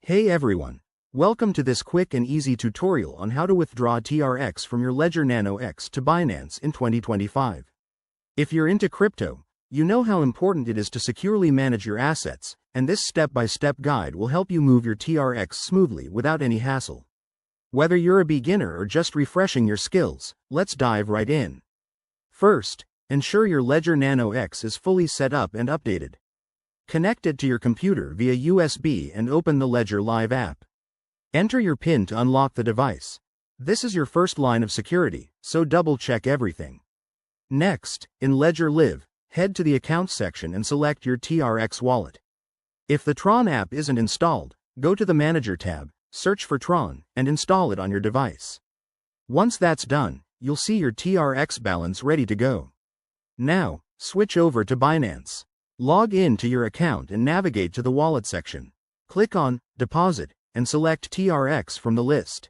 Hey everyone! Welcome to this quick and easy tutorial on how to withdraw TRX from your Ledger Nano X to Binance in 2025. If you're into crypto, you know how important it is to securely manage your assets, and this step-by-step guide will help you move your TRX smoothly without any hassle. Whether you're a beginner or just refreshing your skills, let's dive right in. First, ensure your Ledger Nano X is fully set up and updated. Connect it to your computer via USB and open the Ledger Live app. Enter your PIN to unlock the device. This is your first line of security, so double-check everything. Next, in Ledger Live, head to the Accounts section and select your TRX wallet. If the Tron app isn't installed, go to the Manager tab, search for Tron, and install it on your device. Once that's done, you'll see your TRX balance ready to go. Now, switch over to Binance. Log in to your account and navigate to the Wallet section. Click on Deposit and select TRX from the list.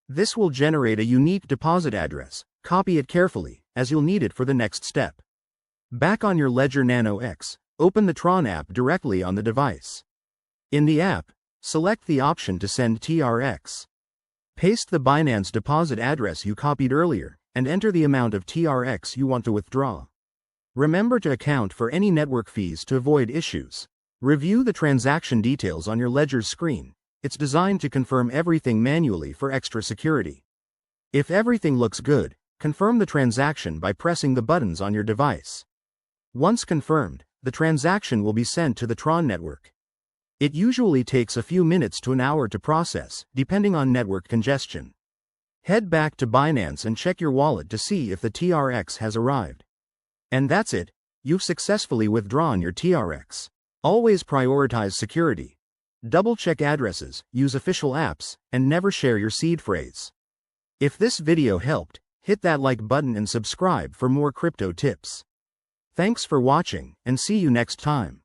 This will generate a unique deposit address. Copy it carefully, as you'll need it for the next step. Back on your Ledger Nano X, open the Tron app directly on the device. In the app, select the option to send TRX. Paste the Binance deposit address you copied earlier, and enter the amount of TRX you want to withdraw. Remember to account for any network fees to avoid issues. Review the transaction details on your Ledger's screen. It's designed to confirm everything manually for extra security. If everything looks good, confirm the transaction by pressing the buttons on your device. Once confirmed, the transaction will be sent to the Tron network. It usually takes a few minutes to an hour to process, depending on network congestion. Head back to Binance and check your wallet to see if the TRX has arrived. And that's it, you've successfully withdrawn your TRX. Always prioritize security. Double-check addresses, use official apps, and never share your seed phrase. If this video helped, hit that like button and subscribe for more crypto tips. Thanks for watching, and see you next time.